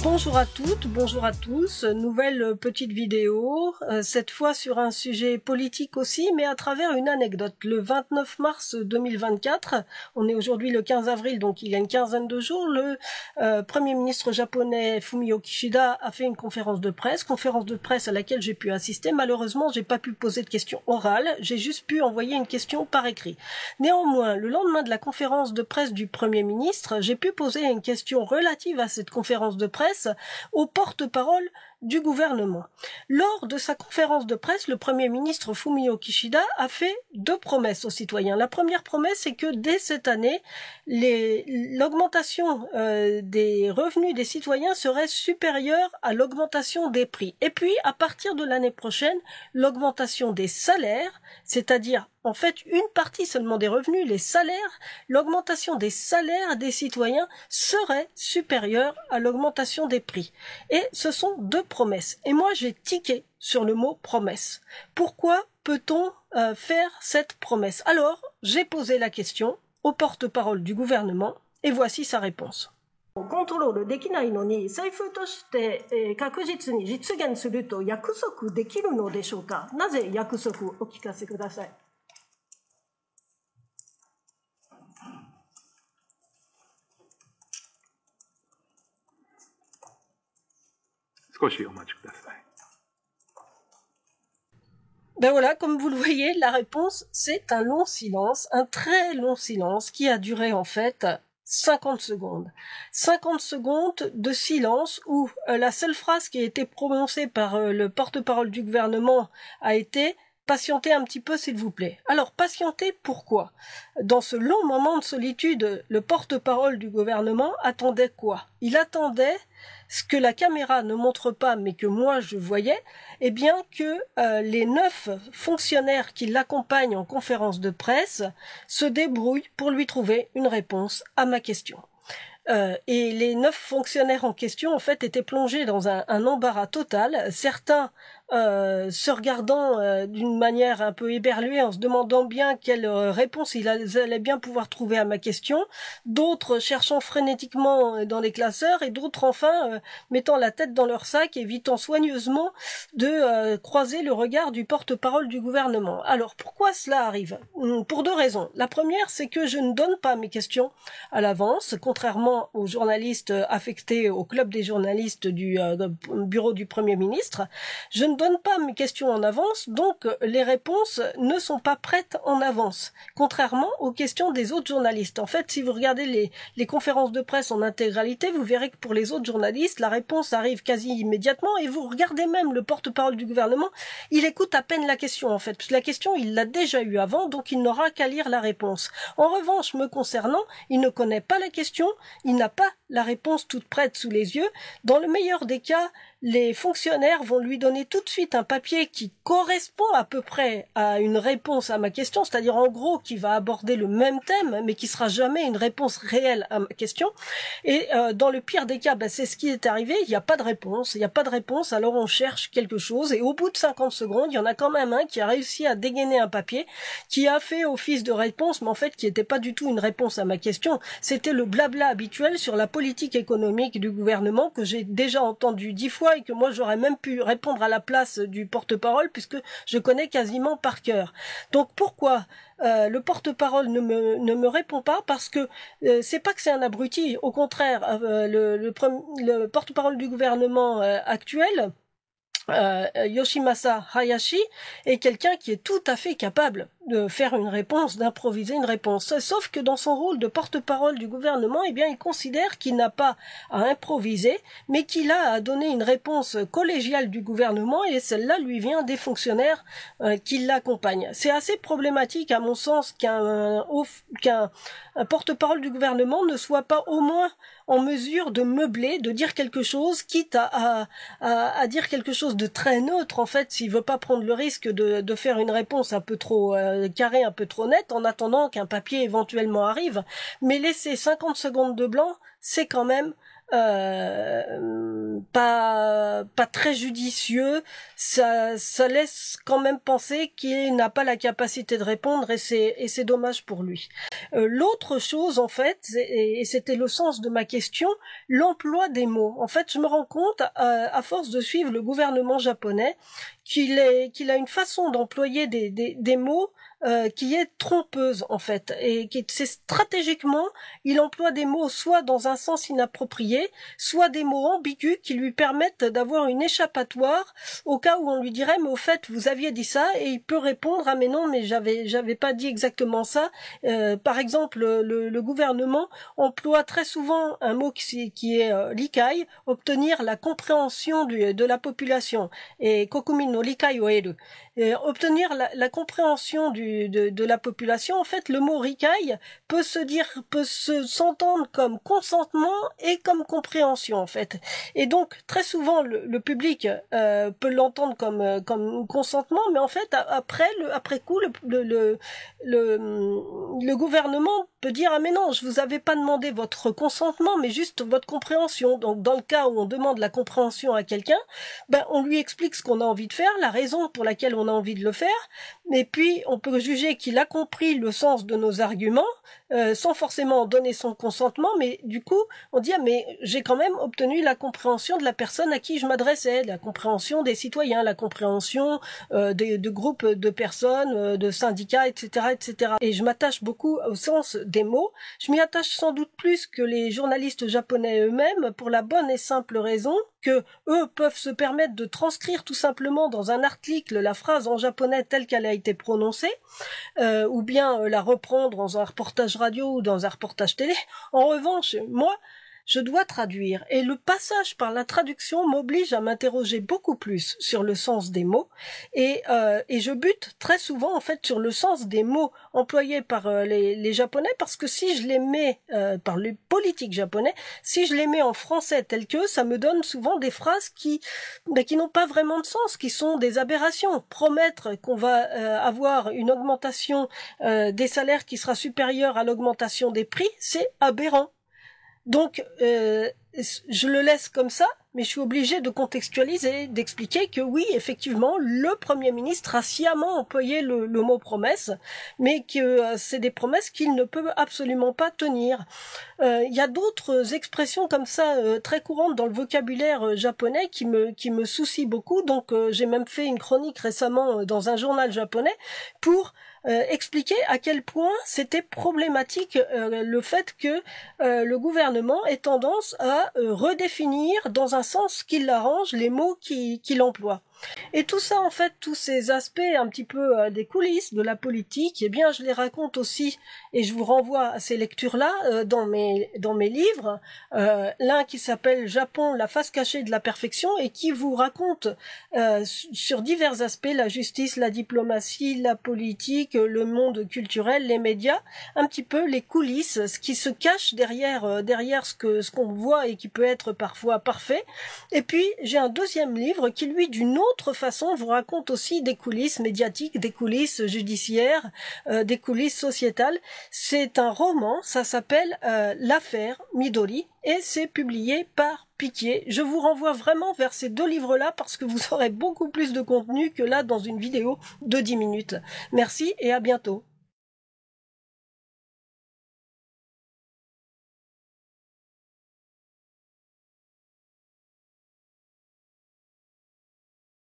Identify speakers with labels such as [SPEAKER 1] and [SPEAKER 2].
[SPEAKER 1] Bonjour à toutes, bonjour à tous, nouvelle petite vidéo, cette fois sur un sujet politique aussi, mais à travers une anecdote. Le 29 mars 2024, on est aujourd'hui le 15 avril, donc il y a une quinzaine de jours, le Premier ministre japonais Fumio Kishida a fait une conférence de presse à laquelle j'ai pu assister. Malheureusement, j'ai pas pu poser de questions orales, j'ai juste pu envoyer une question par écrit. Néanmoins, le lendemain de la conférence de presse du Premier ministre, j'ai pu poser une question relative à cette conférence de presse au porte-parole du gouvernement. Lors de sa conférence de presse, le Premier ministre Fumio Kishida a fait deux promesses aux citoyens. La première promesse, c'est que dès cette année, l'augmentation des revenus des citoyens serait supérieure à l'augmentation des prix. Et puis, à partir de l'année prochaine, l'augmentation des salaires, c'est-à-dire en fait une partie seulement des revenus, les salaires, l'augmentation des salaires des citoyens serait supérieure à l'augmentation des prix. Et ce sont deux promesses. Et moi, j'ai tiqué sur le mot promesse. Pourquoi peut-on faire cette promesse? Alors, j'ai posé la question au porte-parole du gouvernement et voici sa réponse. コントロールできないのに財布として確実に実現すると約束できるのでしょうか。なぜ約束をお聞かせください。
[SPEAKER 2] 少しお待ちください。
[SPEAKER 1] Ben voilà, comme vous le voyez, la réponse, c'est un long silence, un très long silence qui a duré en fait 50 secondes. 50 secondes de silence où la seule phrase qui a été prononcée par le porte-parole du gouvernement a été « Patientez un petit peu, s'il vous plaît ». Alors, patienter, pourquoi? Dans ce long moment de solitude, le porte-parole du gouvernement attendait quoi? Il attendait ce que la caméra ne montre pas, mais que moi je voyais, eh bien que les 9 fonctionnaires qui l'accompagnent en conférence de presse se débrouillent pour lui trouver une réponse à ma question. Et les 9 fonctionnaires en question, en fait, étaient plongés dans un embarras total. Certains se regardant d'une manière un peu éberluée, en se demandant bien quelle réponse ils allaient bien pouvoir trouver à ma question, d'autres cherchant frénétiquement dans les classeurs, et d'autres enfin mettant la tête dans leur sac, évitant soigneusement de croiser le regard du porte-parole du gouvernement. Alors, pourquoi cela arrive? Pour deux raisons. La première, c'est que je ne donne pas mes questions à l'avance, contrairement aux journalistes affectés au club des journalistes du bureau du Premier ministre. Je ne donne pas mes questions en avance, donc les réponses ne sont pas prêtes en avance, contrairement aux questions des autres journalistes. En fait, si vous regardez les conférences de presse en intégralité, vous verrez que pour les autres journalistes, la réponse arrive quasi immédiatement, et vous regardez même le porte-parole du gouvernement, il écoute à peine la question en fait, parce que la question il l'a déjà eue avant, donc il n'aura qu'à lire la réponse. En revanche, me concernant, il ne connaît pas la question, il n'a pas la réponse toute prête sous les yeux. Dans le meilleur des cas, les fonctionnaires vont lui donner tout de suite un papier qui correspond à peu près à une réponse à ma question, c'est-à-dire en gros qui va aborder le même thème, mais qui sera jamais une réponse réelle à ma question. Et dans le pire des cas, c'est ce qui est arrivé, il n'y a pas de réponse, alors on cherche quelque chose, et au bout de 50 secondes, il y en a quand même un qui a réussi à dégainer un papier, qui a fait office de réponse, mais en fait qui n'était pas du tout une réponse à ma question, c'était le blabla habituel sur la politique économique du gouvernement que j'ai déjà entendu 10 fois et que moi j'aurais même pu répondre à la place du porte-parole puisque je connais quasiment par cœur. Donc pourquoi le porte-parole ne me répond pas? Parce que c'est pas que c'est un abruti, au contraire, le porte-parole du gouvernement actuel, Yoshimasa Hayashi, est quelqu'un qui est tout à fait capable de faire une réponse, d'improviser une réponse. Sauf que dans son rôle de porte-parole du gouvernement, eh bien, il considère qu'il n'a pas à improviser, mais qu'il a à donner une réponse collégiale du gouvernement, et celle-là lui vient des fonctionnaires qui l'accompagnent. C'est assez problématique, à mon sens, qu'un porte-parole du gouvernement ne soit pas au moins en mesure de meubler, de dire quelque chose, quitte à dire quelque chose de très neutre, en fait, s'il veut pas prendre le risque de faire une réponse un peu trop carré, un peu trop net, en attendant qu'un papier éventuellement arrive. Mais laisser 50 secondes de blanc, c'est quand même pas très judicieux. Ça laisse quand même penser qu'il n'a pas la capacité de répondre et c'est dommage pour lui. L'autre chose en fait, et c'était le sens de ma question, l'emploi des mots. En fait, je me rends compte à force de suivre le gouvernement japonais qu'il a une façon d'employer des mots qui est trompeuse en fait, et qui c'est stratégiquement, il emploie des mots soit dans un sens inapproprié, soit des mots ambigus qui lui permettent d'avoir une échappatoire au cas où on lui dirait mais au fait vous aviez dit ça, et il peut répondre ah mais non mais j'avais pas dit exactement ça. Par exemple le gouvernement emploie très souvent un mot qui est likai, obtenir la compréhension de la population, et kokumin no likai o eru, obtenir la compréhension de la population. En fait, le mot rikai peut s'entendre comme consentement et comme compréhension, en fait. Et donc, très souvent, le public peut l'entendre comme consentement, mais en fait, après coup, le gouvernement peut dire ah mais non, je vous avais pas demandé votre consentement, mais juste votre compréhension. Donc, dans le cas où on demande la compréhension à quelqu'un, ben on lui explique ce qu'on a envie de faire, la raison pour laquelle on a envie de le faire, et puis on peut juger qu'il a compris le sens de nos arguments sans forcément donner son consentement, mais du coup on dit ah mais j'ai quand même obtenu la compréhension de la personne à qui je m'adressais, la compréhension des citoyens, la compréhension de groupes de personnes, de syndicats, etc., etc. Et je m'attache beaucoup au sens des mots. Je m'y attache sans doute plus que les journalistes japonais eux-mêmes, pour la bonne et simple raison que eux peuvent se permettre de transcrire tout simplement dans un article la phrase en japonais telle qu'elle a été prononcée, ou bien la reprendre dans un reportage radio ou dans un reportage télé. En revanche, moi, je dois traduire, et le passage par la traduction m'oblige à m'interroger beaucoup plus sur le sens des mots, et je bute très souvent en fait sur le sens des mots employés par les Japonais, parce que si je les mets par les politiques japonais, si je les mets en français tel que, ça me donne souvent des phrases qui n'ont pas vraiment de sens, qui sont des aberrations. Promettre qu'on va avoir une augmentation des salaires qui sera supérieure à l'augmentation des prix, c'est aberrant. Donc, je le laisse comme ça, mais je suis obligée de contextualiser, d'expliquer que oui, effectivement, le Premier ministre a sciemment employé le mot promesse, mais que c'est des promesses qu'il ne peut absolument pas tenir. Il y a d'autres expressions comme ça très courantes dans le vocabulaire japonais qui me soucient beaucoup. Donc, j'ai même fait une chronique récemment dans un journal japonais pour expliquer à quel point c'était problématique le fait que le gouvernement ait tendance à redéfinir dans un sens qui l'arrange les mots qu'il emploie. Et tout ça, en fait, tous ces aspects un petit peu des coulisses de la politique, eh bien, je les raconte aussi, et je vous renvoie à ces lectures-là dans mes livres. L'un qui s'appelle Japon, la face cachée de la perfection, et qui vous raconte sur divers aspects, la justice, la diplomatie, la politique, le monde culturel, les médias, un petit peu les coulisses, ce qui se cache derrière ce qu'on voit et qui peut être parfois parfait. Et puis, j'ai un deuxième livre qui, lui, d'une autre façon, vous raconte aussi des coulisses médiatiques, des coulisses judiciaires, des coulisses sociétales. C'est un roman, ça s'appelle L'affaire Midori, et c'est publié par Piquier. Je vous renvoie vraiment vers ces deux livres-là parce que vous aurez beaucoup plus de contenu que là dans une vidéo de 10 minutes. Merci et à bientôt.